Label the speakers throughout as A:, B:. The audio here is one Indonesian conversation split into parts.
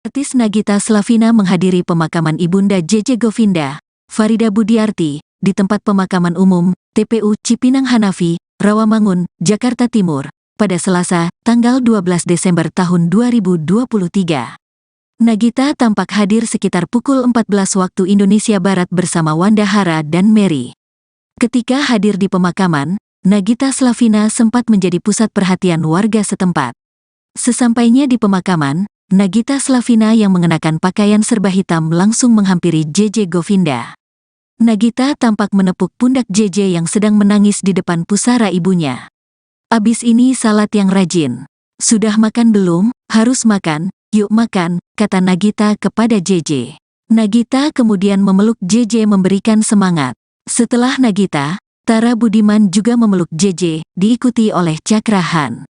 A: Artis Nagita Slavina menghadiri pemakaman Ibunda JJ Govinda, Farida Budiarti, di tempat pemakaman umum, TPU Cipinang Hanafi, Rawamangun, Jakarta Timur, pada Selasa, tanggal 12 Desember tahun 2023. Nagita tampak hadir sekitar pukul 14 waktu Indonesia Barat bersama Wanda Hara dan Mary. Ketika hadir di pemakaman, Nagita Slavina sempat menjadi pusat perhatian warga setempat. Sesampainya di pemakaman, Nagita Slavina yang mengenakan pakaian serba hitam langsung menghampiri JJ Govinda. Nagita tampak menepuk pundak JJ yang sedang menangis di depan pusara ibunya. "Abis ini salat yang rajin. Sudah makan belum? Harus makan, yuk makan," kata Nagita kepada JJ. Nagita kemudian memeluk JJ memberikan semangat. Setelah Nagita, Tara Budiman juga memeluk JJ, diikuti oleh Cakra Khan.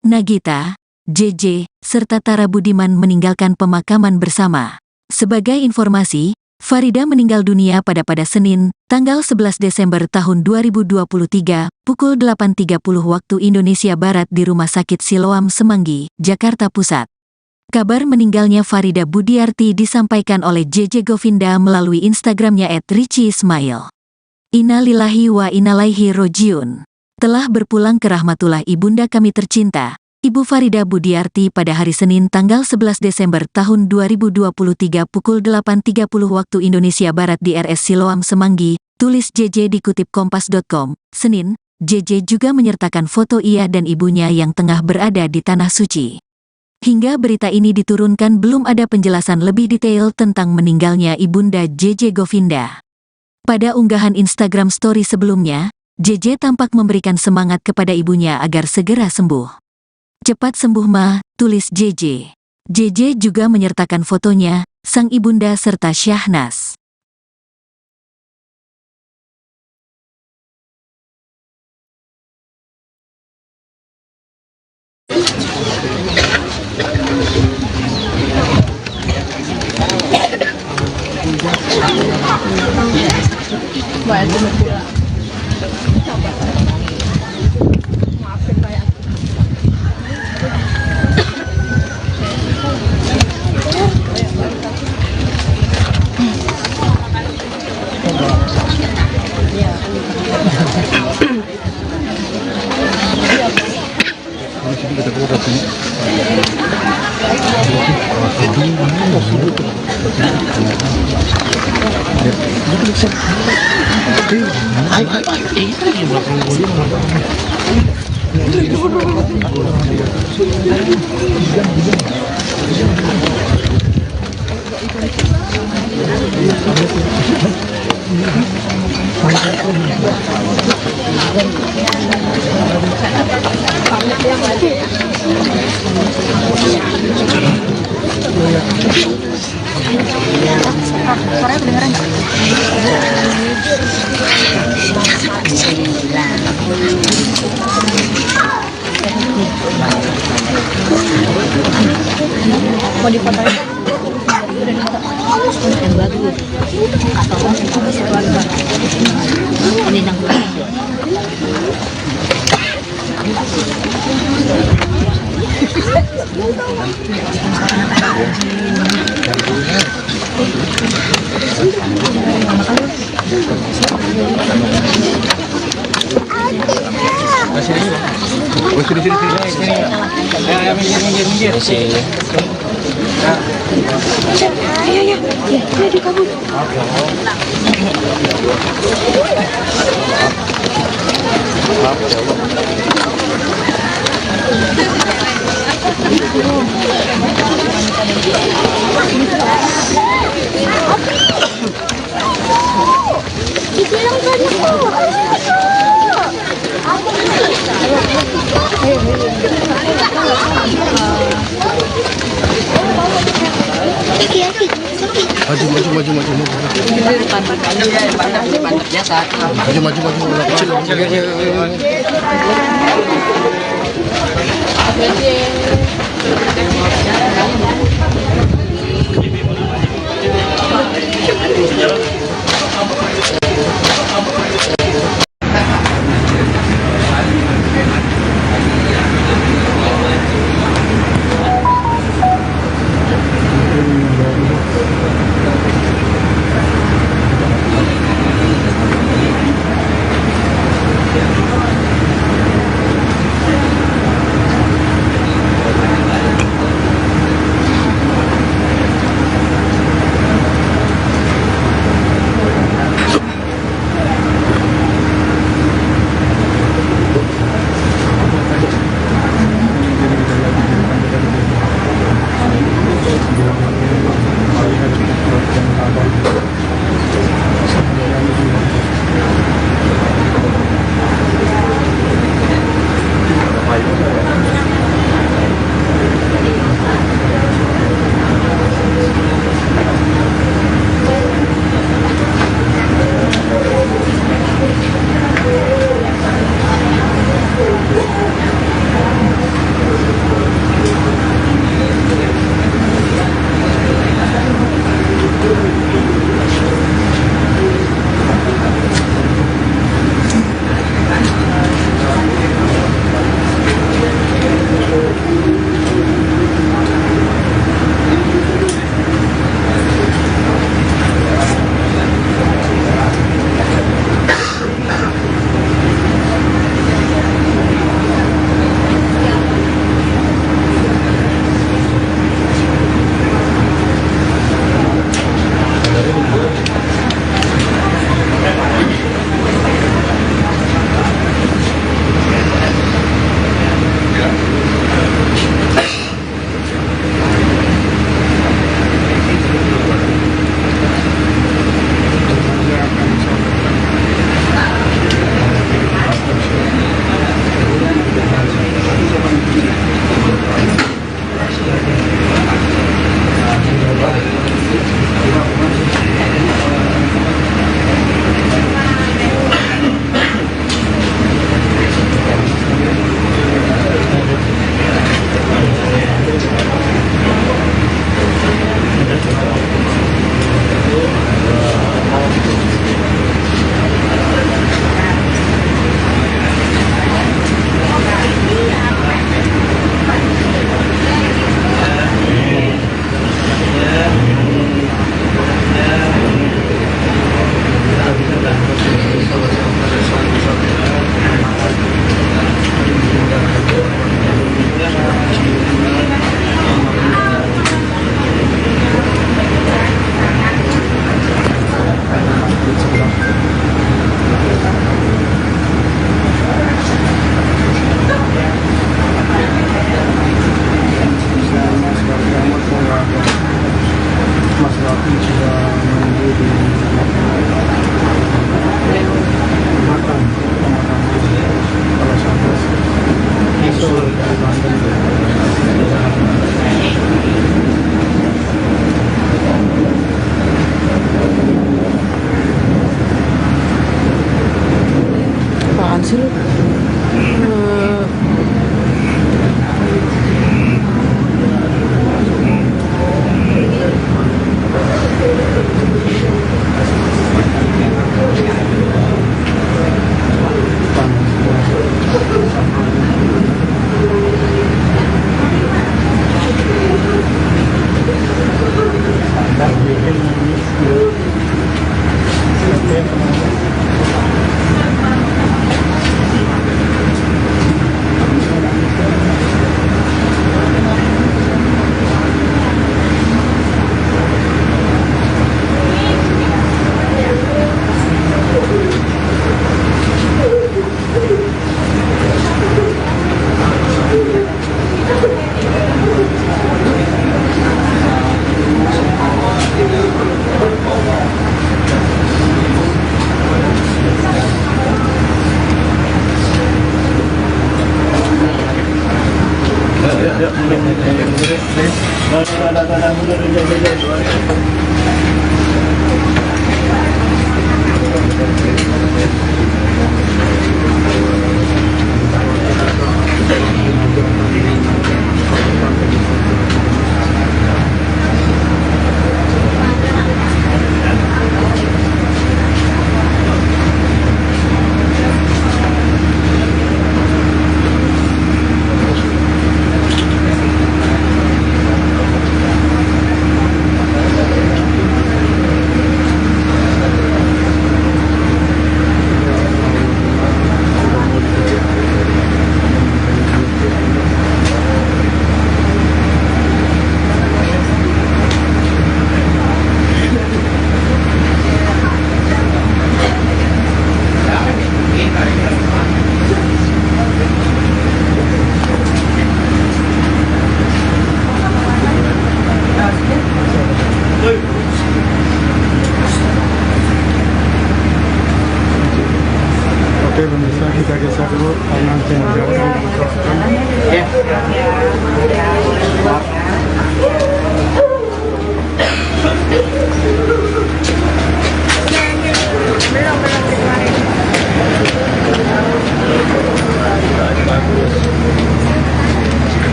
A: Nagita, JJ, serta Tara Budiman meninggalkan pemakaman bersama. Sebagai informasi, Farida meninggal dunia pada Senin, tanggal 11 Desember tahun 2023, pukul 8.30 waktu Indonesia Barat di Rumah Sakit Siloam Semanggi, Jakarta Pusat. Kabar meninggalnya Farida Budiarti disampaikan oleh JJ Govinda melalui Instagramnya @richieismail. Innalillahi wa innalaihi rojiun. Telah berpulang ke rahmatullah ibunda kami tercinta, Ibu Farida Budiarti pada hari Senin tanggal 11 Desember tahun 2023 pukul 8.30 waktu Indonesia Barat di RS Siloam Semanggi, tulis JJ dikutip kompas.com. Senin, JJ juga menyertakan foto ia dan ibunya yang tengah berada di Tanah Suci. Hingga berita ini diturunkan belum ada penjelasan lebih detail tentang meninggalnya ibunda JJ Govinda. Pada unggahan Instagram story sebelumnya, JJ tampak memberikan semangat kepada ibunya agar segera sembuh. "Cepat sembuh Ma," tulis JJ. JJ juga menyertakan fotonya, sang ibunda serta Syahnas.
B: Suaranya kedengeran nggak? Mau difotoin? Yang bagus. Ini yang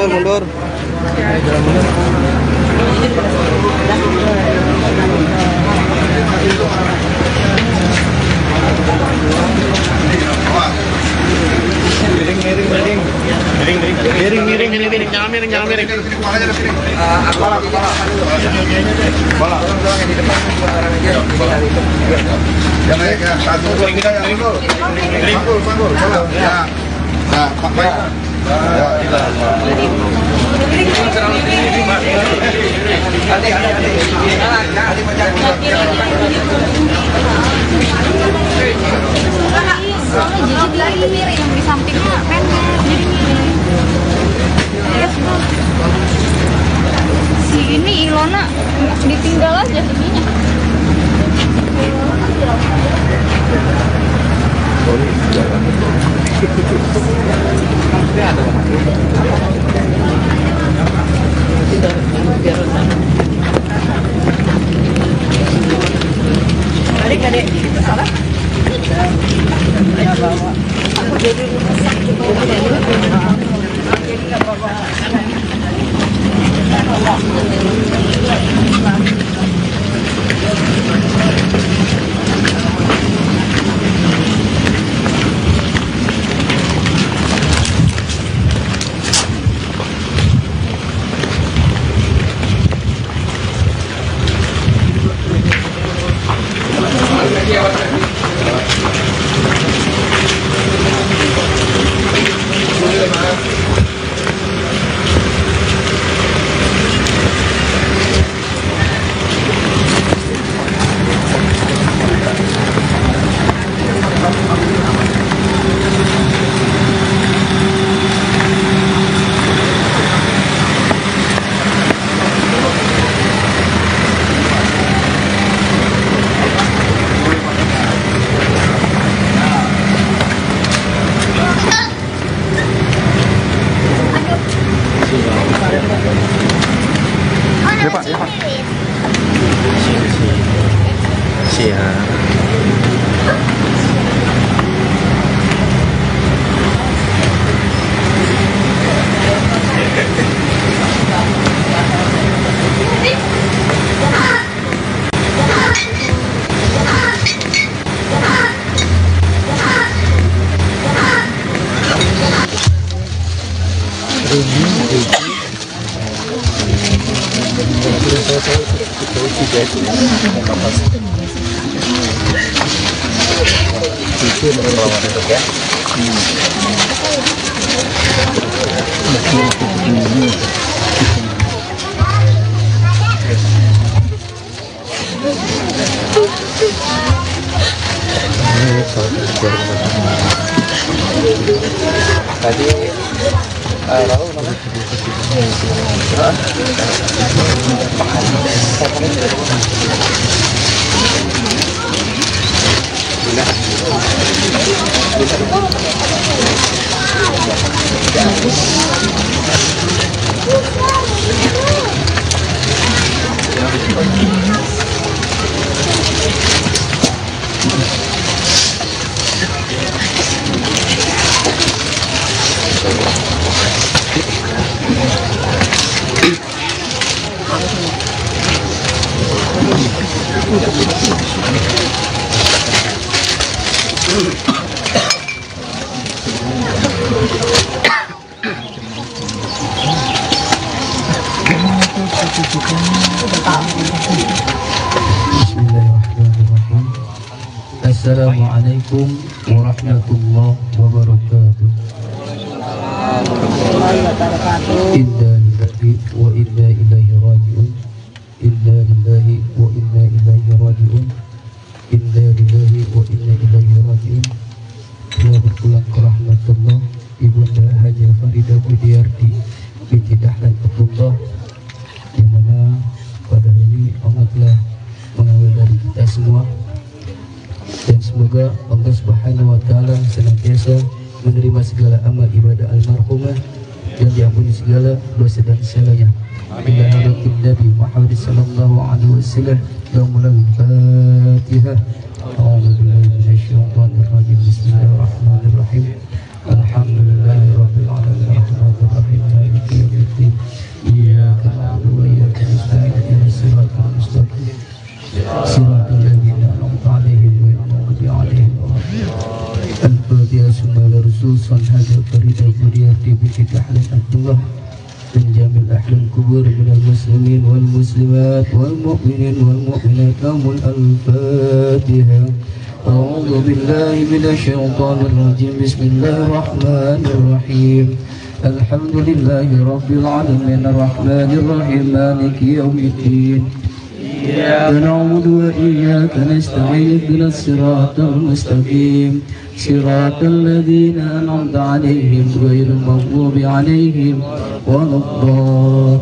C: Mundur. Miring, jangan miring. Kepalanya ke sini. Kepala. Kepala. Yang di depan barang aja. Yang ya, satu dua kita yang dulu. Panggul. Ya. Nah, Pak Baik. Ya,
B: Jadi miring yang di sampingnya pendek, jadi miring. Si ini Ilona ditinggal aja ininya. Adik, salah.
C: Tadi tahu nama?
D: Bismillahirrahmanirrahim. Assalamualaikum warahmatullahi wabarakatuh. Inna lillahi wa inna ilaihi raji'un. Inna lillahi wa inna ilaihi raji'un. Inna lillahi wa inna ilaihi raji'un. Selamat berpulang ke rahmatullah Ibunda Haja Faridah Budiarti binti Dahlan Abdullah, yang mana pada hari ini Allah telah mengambil dari kita semua, dan semoga Allah Subhanahu wa taala senantiasa menerima segala amal ibadah almarhumah dan diampuni segala dosa dan salahnya. Ila hadatin Nabi Muhammad sallallahu alaihi wasallam. Al-Fatihah. A'udzu billahi minasyaitonir rajim. Bismillahirrahmanirrahim. Alhamdulillahirabbil alamin. Arrahmanir rahim. Maliki yaumiddin. Iyyaka na'budu wa iyyaka nasta'in. Ihdinas siratal mustaqim. Siratal ladzina an'amta 'alaihim ghairil maghdubi 'alaihim waladdallin. Al-Fatihah. Summa Rasul Haja Faridah Budiarti binti Dahlan Abdullah dan jamil ahlul kubur minal muslimin wal muslimat wal mu'minin wal mu'minat. Al-Fatihah. A'udzu billahi minasyaitonir rajim. Bismillahirrahmanirrahim. Alhamdulillahi rabbil alamin. Arrahmanir rahim. Maliki yaumiddin. Iyyaka na'budu wa iyyaka nasta'in. Ihdinas siratal mustaqim. Siratal ladzina an'amta 'alaihim ghairil maghdubi 'alaihim waladdallin.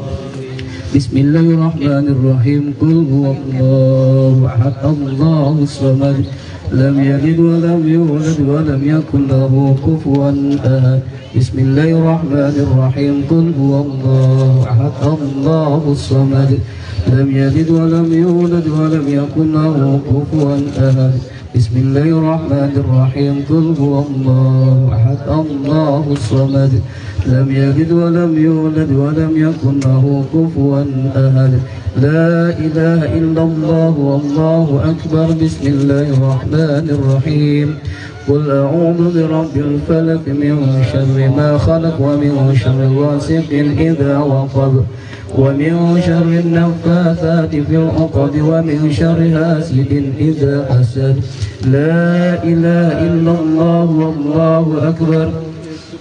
D: Bismillahirrahmanirrahim. Qul huwallahu ahad. Allahus samad. Lam yalid wa lam yulad wa lam yakul lahu kufuwan ahad. Bismillahirrahmanirrahim. Qul huwallahu ahad. Allahus samad. Lam yalid wa lam yulad wa lam yakul lahu kufuwan ahad. Bismillahirrahmanirrahim. Qul huwallahu ahad. Allahus samad. Lam yalid wa lam yulad wa lam yakul lahu kufuwan ahad. La ilaha illallah wallahu akbar. Bismillahirrahmanirrahim. Qul a'udzu birabbil falaq min syarri ma khalaq wa min syarri ghasiqin idza waqab wa min syarri an-naffathati fil 'uqad wa min syarri hasidin idza hasad. La ilaha illallah wallahu akbar.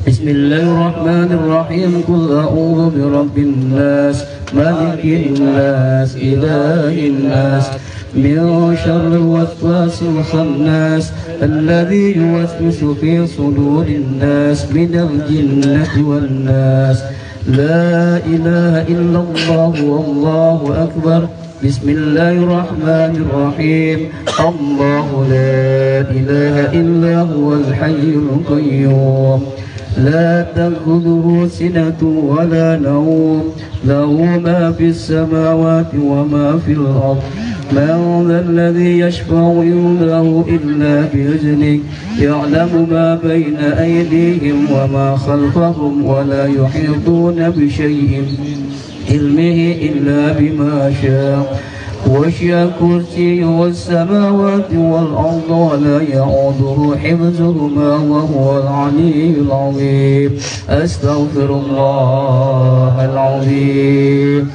D: Bismillahirrahmanirrahim. Qul a'udzu birabbin nas malikin nas ilahin nas min syarril waswasil khannas alladzi yuwaswisu fi sudurin nas minal jinnati wan nas. La ilaha illallah wallahu akbar. Bismillahirrahmanirrahim. Allahu la ilaha illa huwal hayyul qayyum. لا تأخذه سنة ولا نوم له ما في السماوات وما في الأرض. من ذا الذي يشفع عنده إلا بإذنه. يعلم ما بين أيديهم وما خلفهم ولا يحيطون بشيء من علمه إلا بما شاء. وسع كرسيه السماوات والأرض ولا يعوده حفظهما وهو العلي العظيم. أستغفر الله العظيم.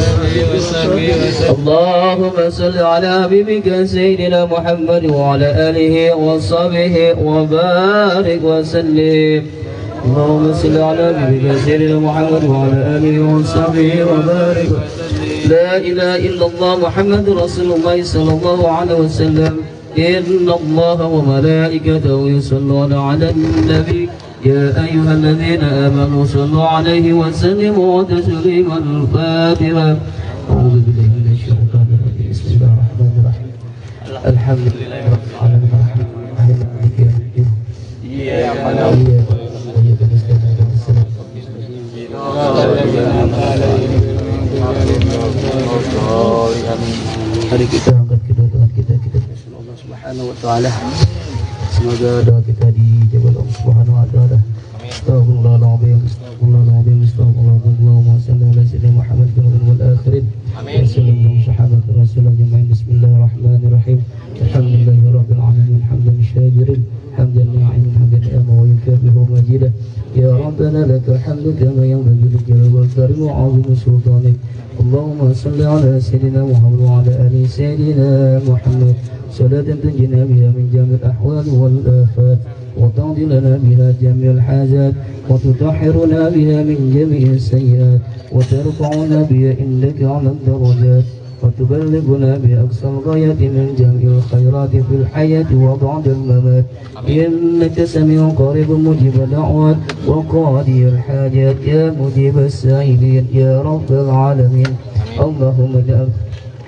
D: اللهم صل على حبيبك سيدنا محمد وعلى آله وصحبه وبارك وسلم. اللهم صل على حبيبك سيدنا محمد وعلى آله وصحبه وبارك وسلم. لا إله إلا الله محمد رسول الله صلى الله عليه وسلم. إن الله وملائكته يصلون على النبي يا أيها الذين آمنوا صلوا عليه وسلموا تسليما. الفاتحة. أعوذ بالله من الشيطان الرجيم. بسم الله الرحمن الرحيم. الحمد لله رب العالمين الرحمن الرحيم مالك يوم الدين. إياك نعبد وإياك نستعين اهدنا الصراط Mari kita angkat kedua tangan kita bersyukur Allah Subhanahu wa taala. Semoga doa kita dijawab Allah Subhanahu wa taala. Astagfirullahaladzim, astagfirullahaladzim, astagfirullahaladzim. Allahumma salli ala sayyidina Muhammad wal akhirin. Amin. Wasallam sahabat Rasulullah jamaah. Bismillahirrahmanirrahim. Alhamdulillahirabbil alamin hamdan syakirin hamdan na'iman hamdan ama wa yukabihu majidah. Ya Rabbana lakal hamdu kama yanbaghi li jalali karim wa 'azimi sultanik. Allahumma salli ala sayyidina Muhammad wa ala ali sayyidina Muhammad salatan tunjina biha min jami'il ahwal wal afat wa taqdi lana biha jami'al hajat wa tutahhiruna biha min jami'is sayyi'at wa tarfa'una biha indaka 'ala ad-darajat wa tuballighuna bi aqsal ghayati min jami'il khairati fil hayati wa ba'da al-mamat. Innaka sami'un qaribun mujibud da'wat wa qadiyul hajat ya mujibas sa'ilin ya rabbal alamin. Allahumma ja'al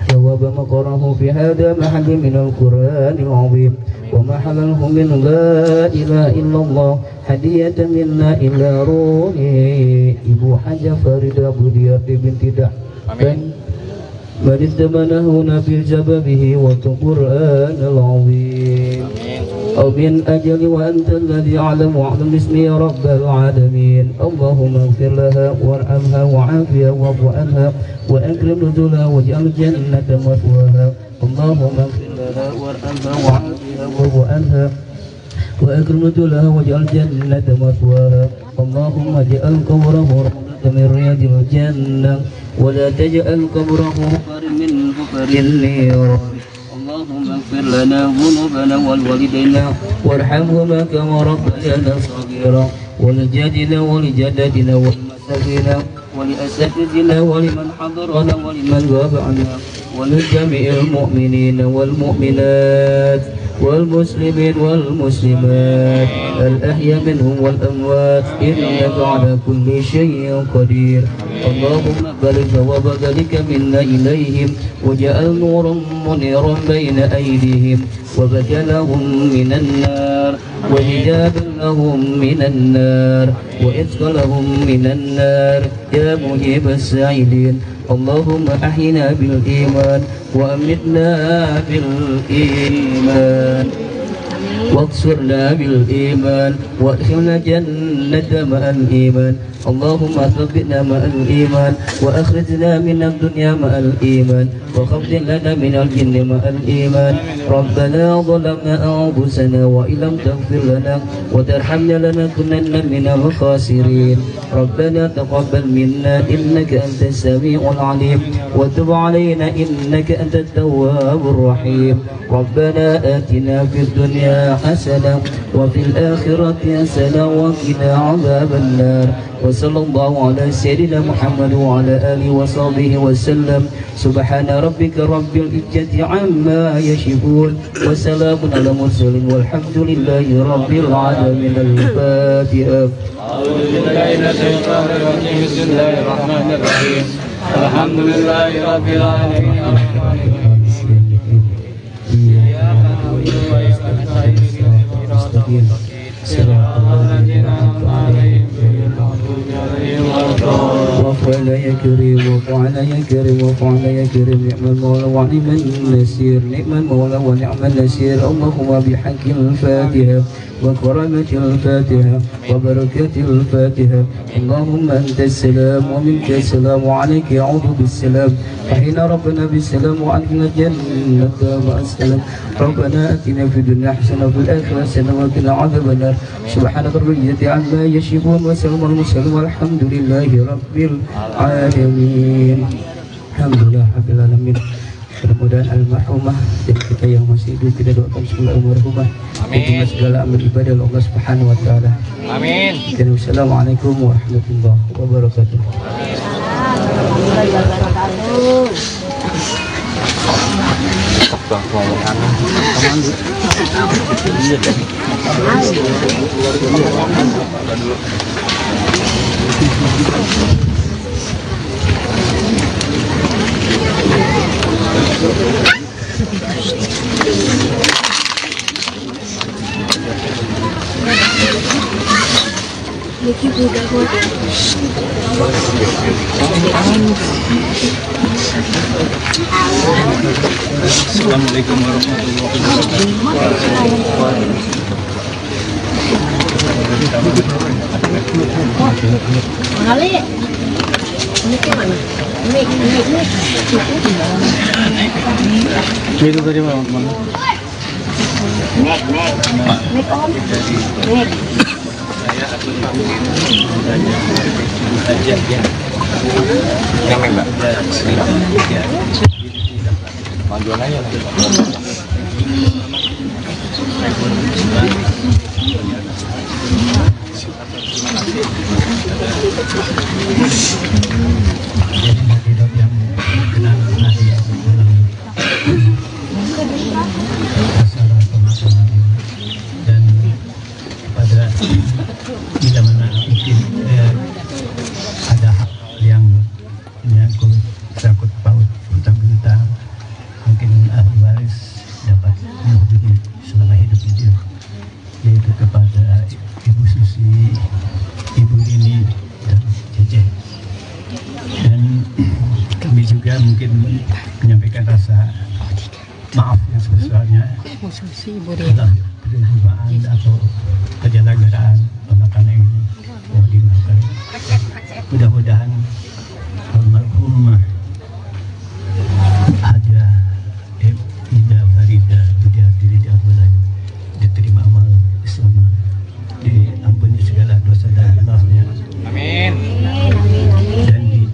D: ثواب ما قرأه في هذا محل من القرآن العظيم ومحله من لا إله إلا الله هدية منا إلى روحي Ibu Hajah Faridah Budiarti binti Dahban من استمنه في سببه والقرآن العظيم من أجل وأنت الذي أعلم وأعلم باسمي يا رب العالمين. اللهم اغفر لها وارحمها وعافها واعف عنها وأكرم نزلها واجعل الجنة مثواها. اللهم اغفر لها وارحمها وعافها واعف عنها وأكرم نزلها واجعل الجنة مثواها. اللهم اجعل قبره روضة من رياض الجنة ولا تجعل قبره حفر من حفر النيران. اللهم اغفر لنا ذنوبنا والوالدينا وارحمهما كما ربيانا صغيرا ولجدنا ولجدتنا والمساكين ولأساتذتنا ولمن حضرنا ولمن غاب عنا ولجميع المؤمنين والمؤمنات والمسلمين والمسلمات الأحياء منهم والأموات إنك على كل شيء قدير. اللهم بلغ ثواب ذلك منا إليهم وجعل نورا منيرا بين أيديهم وبدلهم من النار وحجابا لهم من النار وإدخلهم من النار يا مجيب السائلين. اللهم أحينا بالإيمان وأمتنا بالإيمان واكسرنا بالإيمان وادخلنا جنة مع الإيمان. اللهم ثبتنا مع الإيمان وأخرجنا من الدنيا مع الإيمان وخفض لنا من الجن مع الإيمان. ربنا ظلمنا أنفسنا وإن لم تغفر لنا وترحمنا لنكونن من الخاسرين. ربنا تقبل منا إنك أنت السميع العليم وتب علينا إنك أنت التواب الرحيم. ربنا آتنا في الدنيا حسنة وفي الآخرة حسنة وقنا عذاب النار. وصلى الله على سيدنا محمد وعلى آله وصحبه وسلم. سبحان ربك رب العزة عما يصفون وسلام على المرسلين والحمد لله رب العالمين. الفاتحة.
E: أعوذ بالله من الشيطان الرجيم. بسم الله الرحمن الرحيم. الحمد لله رب العالمين الرحمن الرحيم إياك نعبد وإياك نستعين اهدنا الصراط المستقيم صراط الذين أنعمت عليهم غير المغضوب عليهم ولا الضالين.
D: وفعل يا كريم وفعل يا كريم وفعل يا كريم نعم المولى ونعم النصير نعم المولى ونعم النصير. اللهم بحق الفاتحة وكرامة الفاتحة وبركة الفاتحة. اللهم أنت السلام ومنك السلام وعليك يعود بالسلام. فحين ربنا بالسلام وعلينا الجنة مع السلام. ربنا آتنا في الدنيا حسنة وفي الآخرة حسنة وقنا عذاب النار. سبحان رب العزة عما يصفون وسلام على المرسلين والحمد لله رب العالمين. Alhamdulillah Rabbil Alamin. Mudah-mudahan almarhumah dan kita yang masih hidup kita doakan semoga almarhumah diterima segala amal ibadah oleh Allah Subhanahu wa taala.
E: Amin.
D: Dan wassalamualaikum warahmatullahi wabarakatuh.
E: Assalamualaikum warahmatullahi wabarakatuh. Itu tadi mana? Majuan aja lah.
D: Dan pada bila mana mungkin ada hak yang menyangkut sangkut paut hutang piutang, mungkin ahli waris dapat menghubungi selama hidup itu, yaitu kepada Ibu Susi, Ibu Rini dan Cece. Dan kami juga mungkin menyampaikan rasa maaf yang sebesarnya dalam perjumpaan atau penyelenggaraan pemakaman ini mohon dimaafkan. Mudah-mudahan almarhumah Hajah Ida Farida Budiarti Abdullah diterima amal Islam, diampuni segala dosa dan hilafnya.
E: Amin.
D: Dan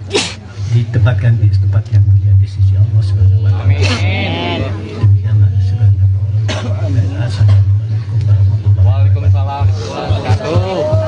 D: ditempatkan di tempat yang mulia di sisi Allah Subhanahu wa taala.
E: Amin.
D: Demikianlah subhanallah. Assalamualaikum warahmatullahi
E: Waalaikumsalam warahmatullahi wabarakatuh.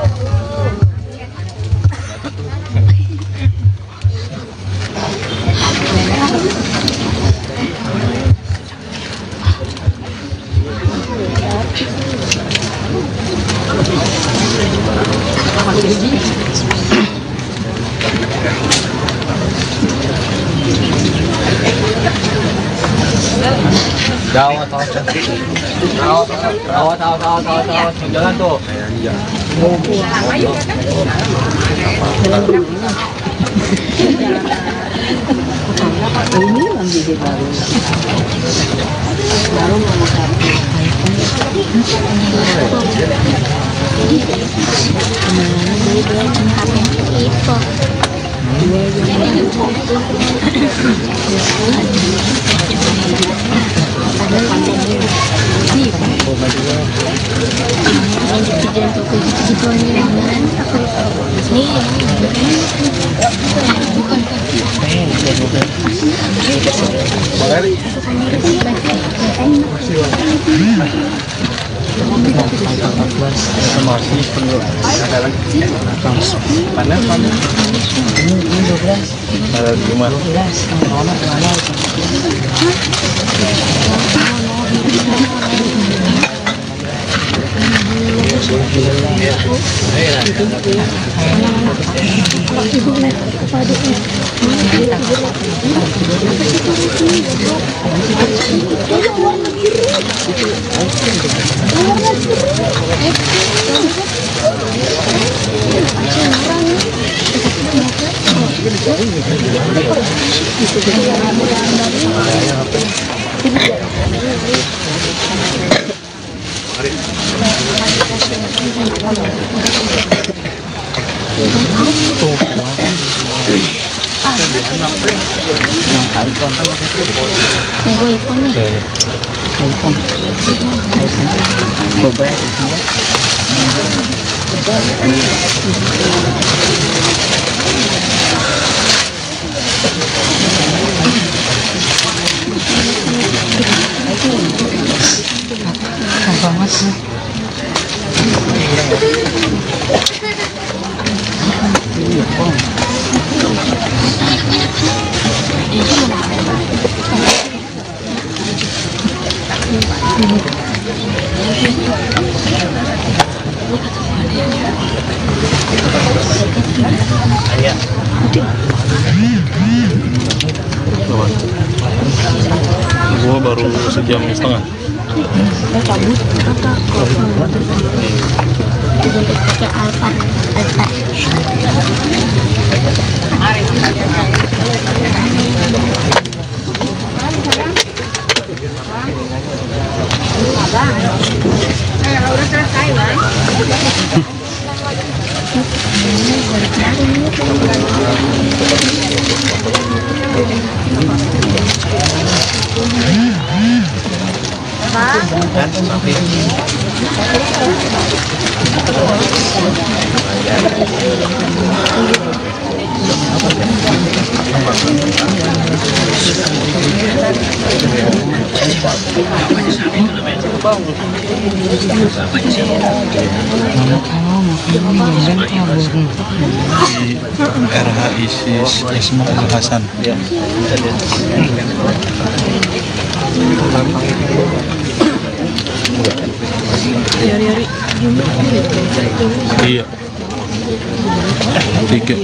E: Jawab, jalan tuh.
F: Ini menjadi baru
E: Gua baru sejam setengah.
B: Udah selesai, Bang.
E: RHI Ismail Hasan. Iya. 3.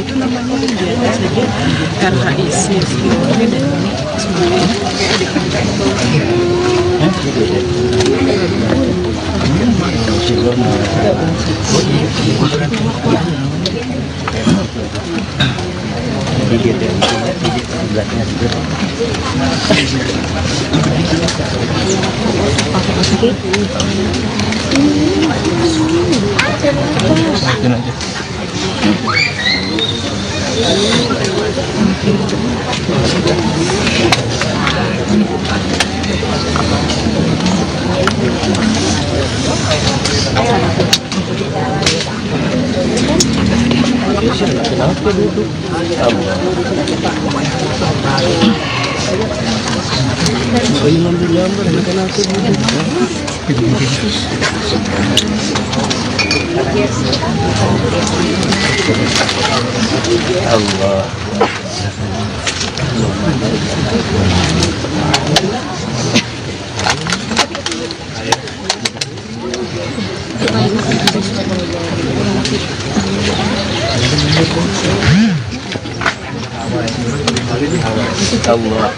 C: Allah.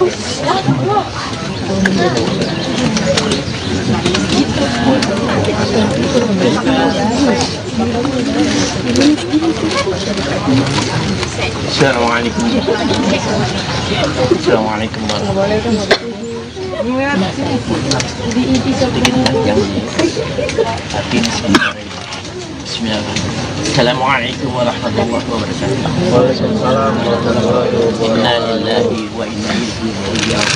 C: Assalamualaikum. Assalamualaikum warahmatullahi wabarakatuh. Assalamualaikum warahmatullahi wabarakatuh. Waalaikumsalam warahmatullahi wabarakatuh. Inna lillahi wa inna ilaihi raji'un.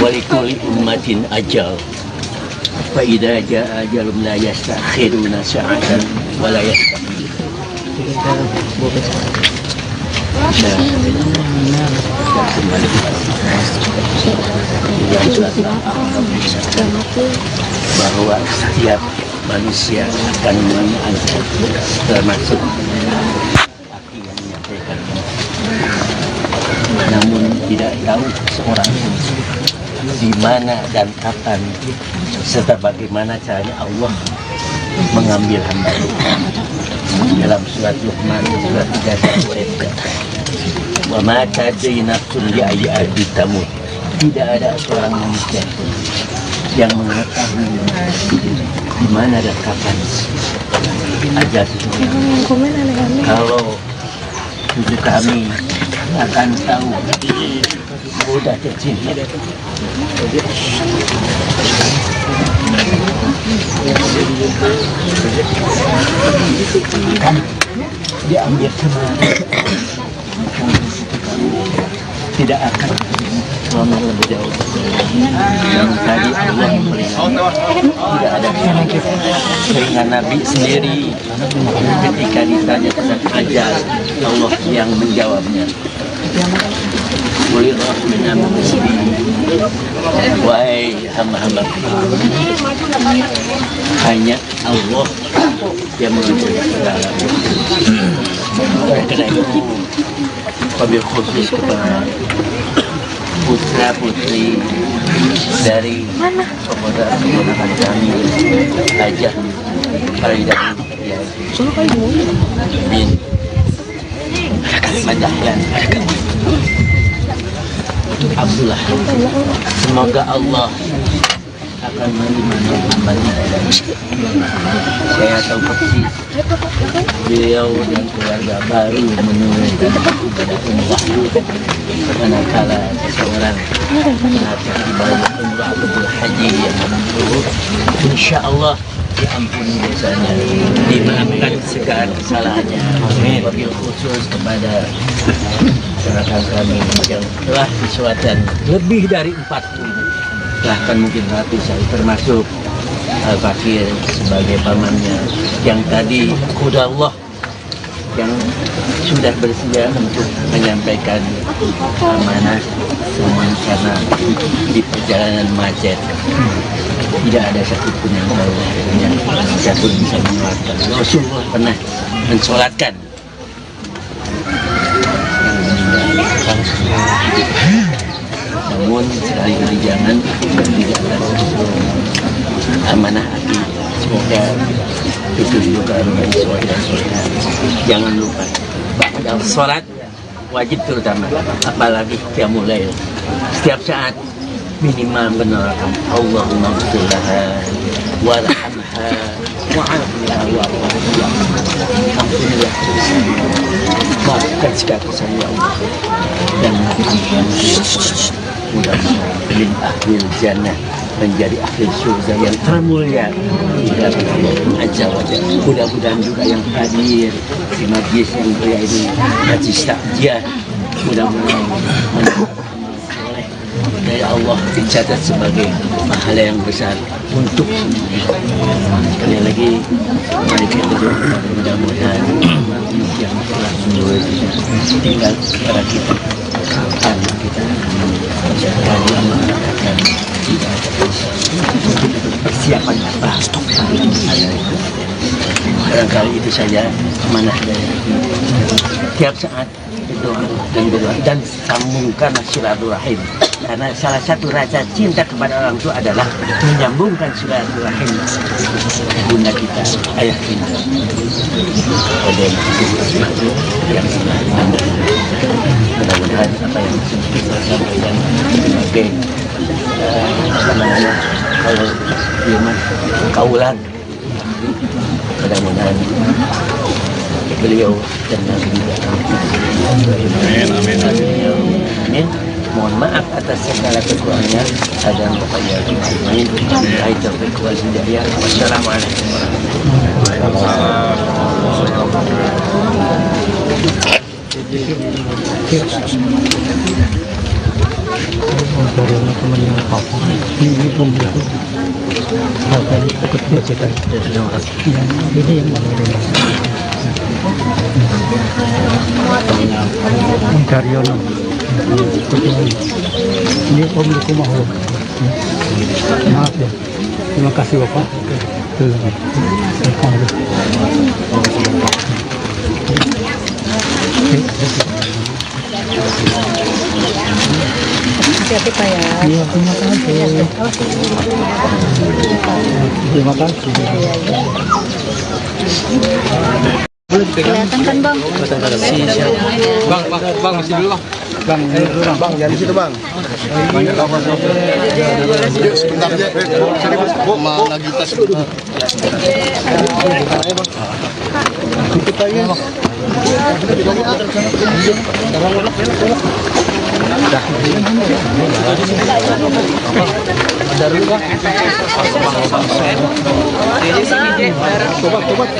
C: Wa likulli ummatin ajal. Fa idza jaa ajalum la yastakhiruna sa'atan wa la yastaqdimun. Bahwa setiap manusia akan mengancam, termasuk aku yang menyampaikan. Namun tidak tahu seorang di mana dan kapan serta bagaimana caranya Allah mengambil hamba. Dalam surat Luqman surat 3 ayat 4. Wa ma tadri nafsun bi ayyi ardin tamut. Tidak ada seorang manusia yang mengetahui di mana dan kapan ajal seseorang. Kalau cucu kami akan tahu mudah kecil. Kan diambil kemana? Tidak akan selama lebih jauh. Yang tadi Allah memperingatkan tidak ada keringan Nabi sendiri ketika ditanya tentang ajal, Allah yang menjawabnya.
E: Mulirlah menyambut wahai hamba-hamba, hanya Allah yang mengatur segala. Karena itu wabil khusus kepada putra putri dari keponakan kami Hajah Faridah bin Madahlan Abdullah. Semoga Allah akan menerima amalnya. Saya tahu persis beliau dan keluarga baru menunaikan ibadah umrah manakala seseorang menghadiri ibadah umrah atau haji yang mabrur, insya Allah diampuni dosanya, dimaafkan segala kesalahannya. Wabil khusus kepada rekan kami yang telah disuatkan lebih dari 40, bahkan mungkin ratusan, termasuk Al-Fakir sebagai pamannya yang tadi Qudallah yang sudah bersedia untuk menyampaikan amanah semuanya, karena di perjalanan macet tidak ada satupun yang tahu yang siapapun bisa menguatkan. Rasulullah pernah mensolatkan namun sekali-kali jangan tidak amanah hati. Semoga itu juga menjadi saudara-saudara. Jangan lupa dalam sholat wajib terutama, apalagi qiyamul lail, setiap saat minimal menerangkan Allahumma ghfirlaha warhamha wa'afiha wa'afiha, ampunilah maafkan segala kesalahan ya Allah dan mudah-mudahan min ahlil jannah, menjadi ahli surga yang termulia di hadapan Allah Azza wa Jalla. Mudah-mudahan juga yang hadir di majlis yang mulia ini majlis takziah, mudah-mudahan dari Allah dicatat sebagai pahala yang besar untuk sekali lagi mari kita berdoa, mudah-mudahan yang telah menulis tinggal pada kita kapan kita menjadi amanahkan persiapan apa barangkali itu saja amanah dari tiap saat berdoa dan sambungkan silaturahim, karena salah satu rasa cinta kepada orang tua adalah menyambungkan silaturahim bunda kita, ayah kita. Yang mudah-mudahan apa yang kita sampaikan sebagai kalau firman kaulan, mudah-mudahan beliau dan Nabi juga. Amin. Mohon maaf atas segala kekurangan dan upaya main. Taufiq wal hidayah. Wassalamualaikum
F: Karyono ini Om Lukumahu. Maaf ya, terima kasih Bapak.
B: Hati-hati Pak ya.
F: Iya, terima kasih. Terima kasih.
B: Kelihatan kan Bang?
F: Bang, masih dulu Bang. Bang, jangan di situ Bang. Banyak kawan. Yuk, sebentar aja. Sini Bu, lagi tas. Ikut aja. Ada dulu Bang. Tobat.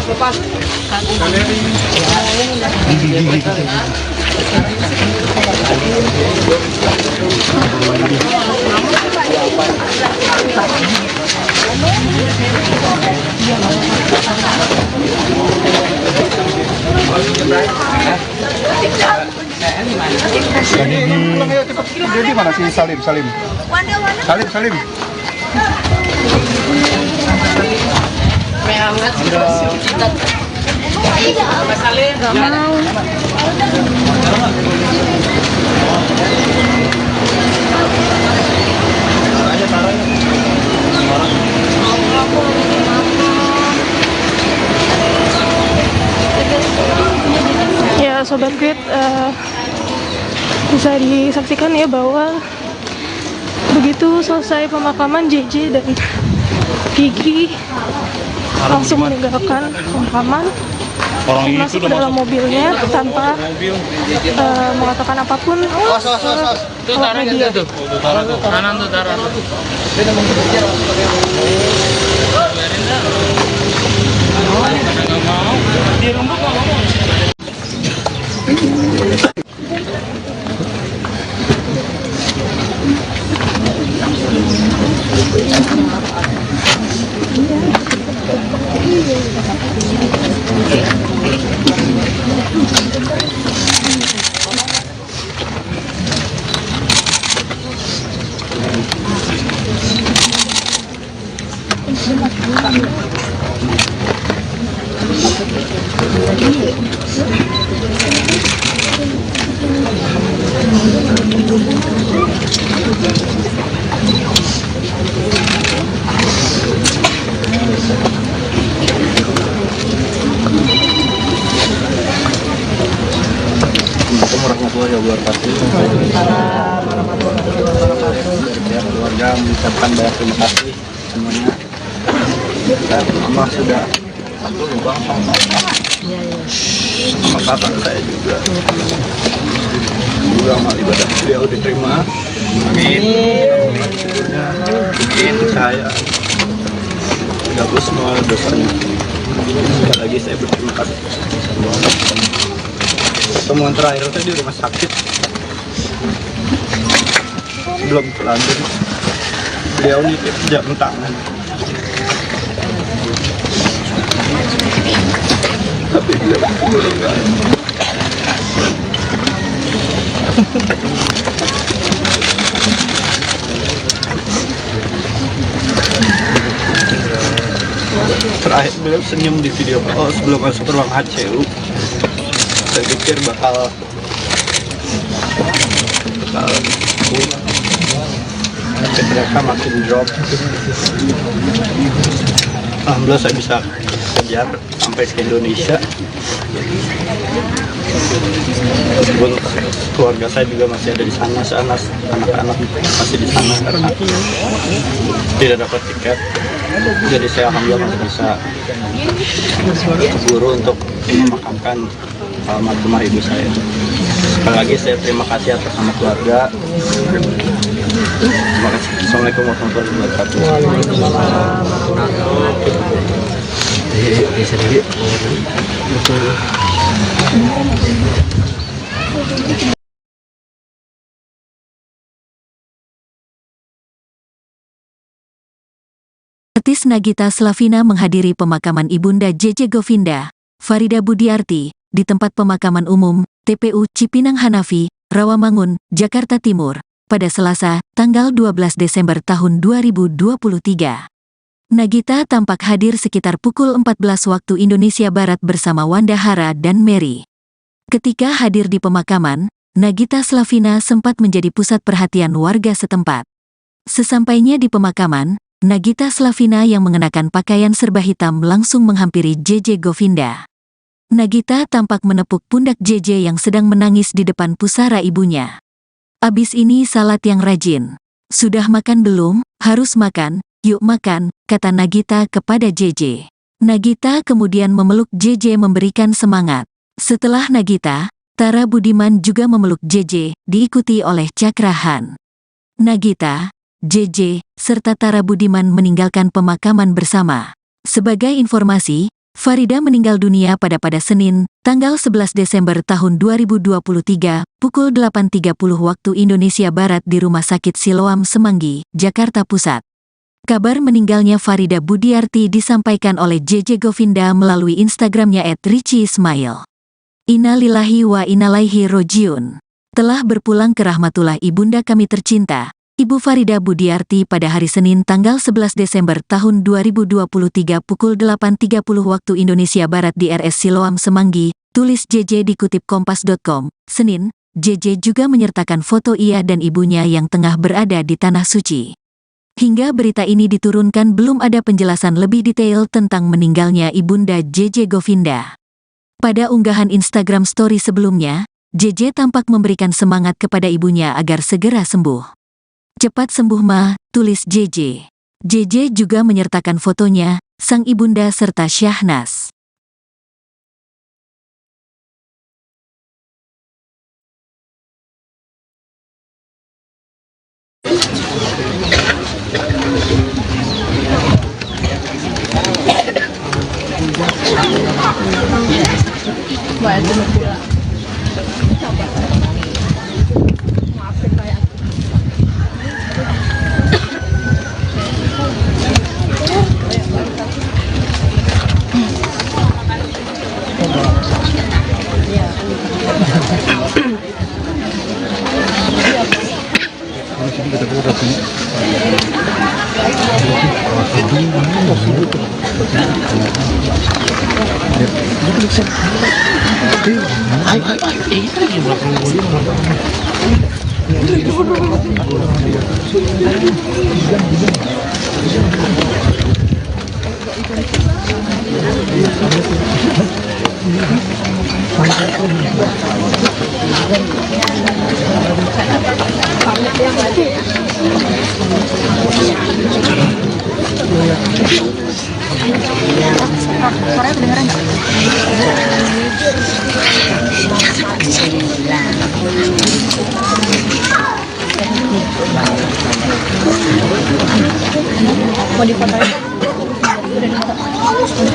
F: Lepas. Dia di mana sih Salim? Salim.
G: Ya Sobat Grid, bisa disaksikan ya bahwa begitu selesai pemakaman JJ dan Gigi langsung meninggalkan pemakaman, masuk ke dalam mobilnya tanpa mengatakan apapun ke awak media.
F: Keluarga mengucapkan banyak terima kasih semuanya. Dan mama sudah sama kakak saya juga amal ibadah beliau diterima. Amin. Mungkin saya hapus semua dosanya. Sekali lagi saya berterima kasih. Pertemuan terakhir tadi di rumah sakit belum terlanjur, beliau nitip jam tangan, tapi beliau enggak. Terakhir beliau senyum di video call sebelum masuk ke ruang HCU. Saya pikir bakal tapi ternyata makin drop. Alhamdulillah saya bisa kejar sampai ke Indonesia. Meskipun keluarga saya juga masih ada di sana, anak-anak masih di sana karena tidak dapat tiket. Jadi saya alhamdulillah masih bisa keburu untuk memakamkan almarhumah ibu saya. Sekali lagi saya terima kasih atas nama keluarga. Terima kasih. Assalamualaikum warahmatullahi wabarakatuh.
A: Artis Nagita Slavina menghadiri pemakaman Ibunda JJ Govinda, Farida Budiarti, di tempat pemakaman umum, TPU Cipinang Hanafi, Rawamangun, Jakarta Timur, pada Selasa, tanggal 12 Desember tahun 2023. Nagita tampak hadir sekitar pukul 14 waktu Indonesia Barat bersama Wanda Hara dan Mary. Ketika hadir di pemakaman, Nagita Slavina sempat menjadi pusat perhatian warga setempat. Sesampainya di pemakaman, Nagita Slavina yang mengenakan pakaian serba hitam langsung menghampiri JJ Govinda. Nagita tampak menepuk pundak JJ yang sedang menangis di depan pusara ibunya. "Abis ini salat yang rajin. Sudah makan belum? Harus makan, yuk makan," kata Nagita kepada JJ. Nagita kemudian memeluk JJ memberikan semangat. Setelah Nagita, Tara Budiman juga memeluk JJ, diikuti oleh Cakrahan. Nagita, JJ, serta Tara Budiman meninggalkan pemakaman bersama. Sebagai informasi, Farida meninggal dunia pada Senin, tanggal 11 Desember tahun 2023, pukul 8.30 waktu Indonesia Barat di Rumah Sakit Siloam Semanggi, Jakarta Pusat. Kabar meninggalnya Farida Budiarti disampaikan oleh JJ Govinda melalui Instagramnya @richie ismail. Innalillahi wa innalaihi rojiun. telah berpulang ke rahmatullah ibunda kami tercinta, Ibu Farida Budiarti pada hari Senin tanggal 11 Desember tahun 2023 pukul 8.30 waktu Indonesia Barat di RS Siloam Semanggi, tulis JJ dikutip kompas.com. Senin, JJ juga menyertakan foto ia dan ibunya yang tengah berada di Tanah Suci. Hingga berita ini diturunkan belum ada penjelasan lebih detail tentang meninggalnya ibunda JJ Govinda. Pada unggahan Instagram story sebelumnya, JJ tampak memberikan semangat kepada ibunya agar segera sembuh. Cepat sembuh Ma, tulis JJ. JJ juga menyertakan fotonya, sang ibunda serta Syahnas.
B: Suaranya kedengeran nggak? Mau difotoin?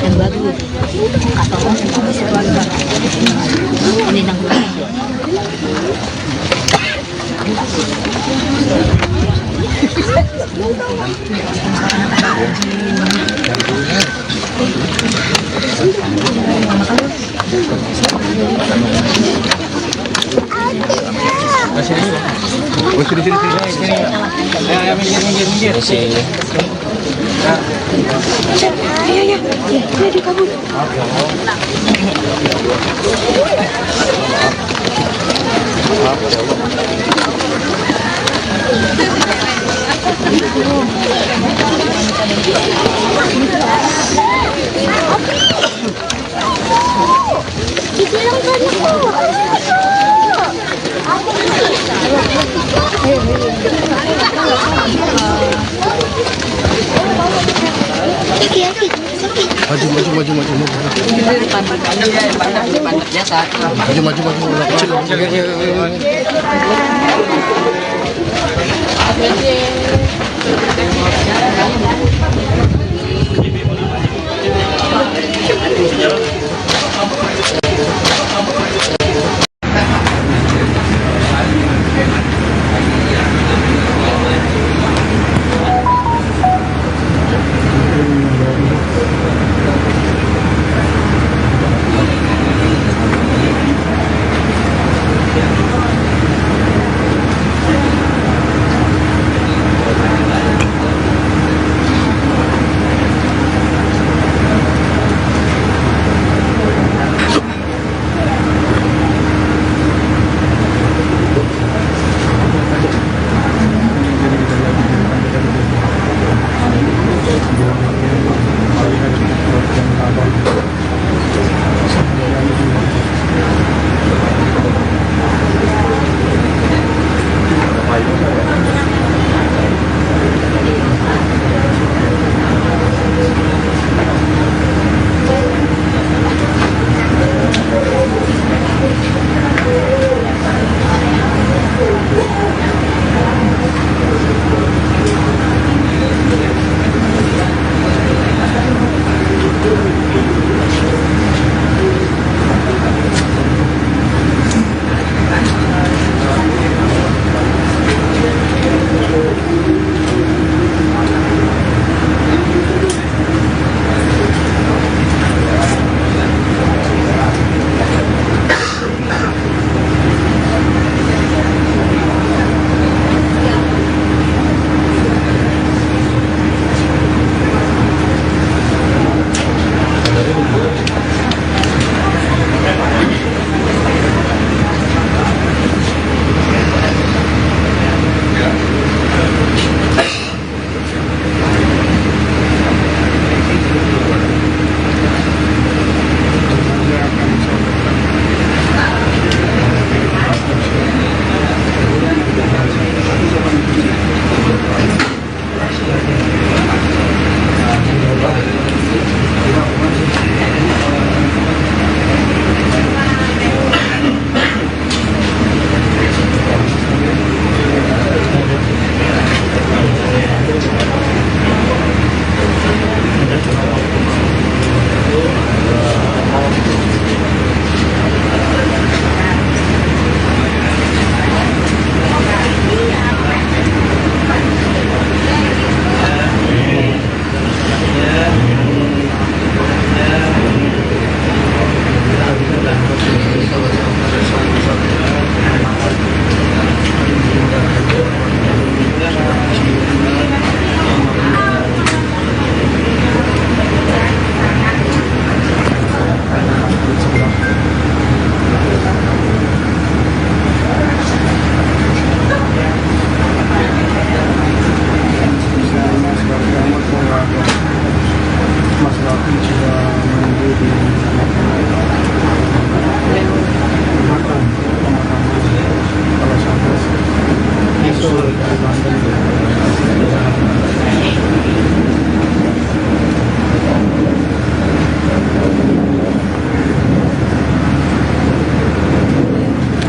B: Yang bagus. Atau bisa keluar. Ini yang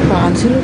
G: Apaan sih lu?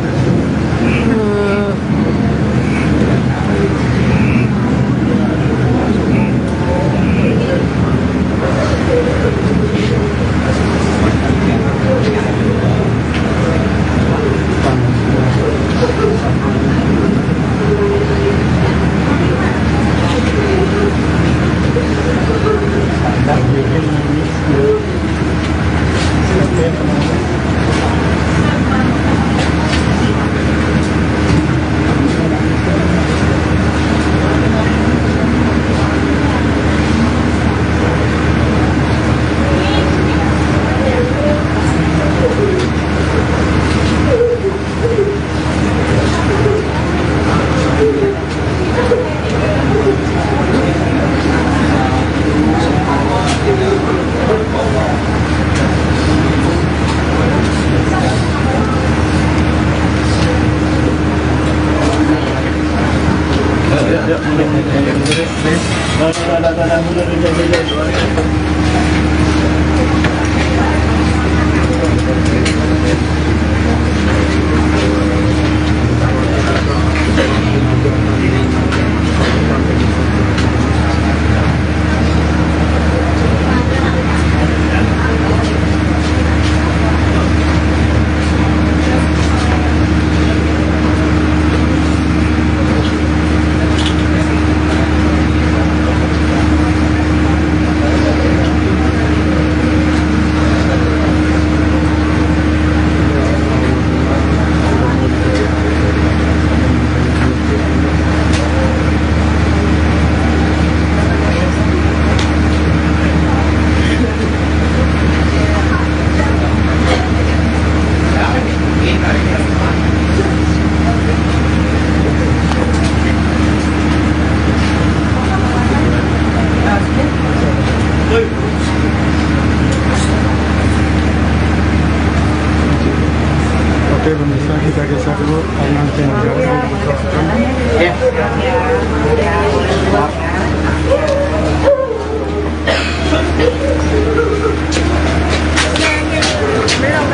H: Oke pemirsa, kita geser dulu karena channel
B: Belum.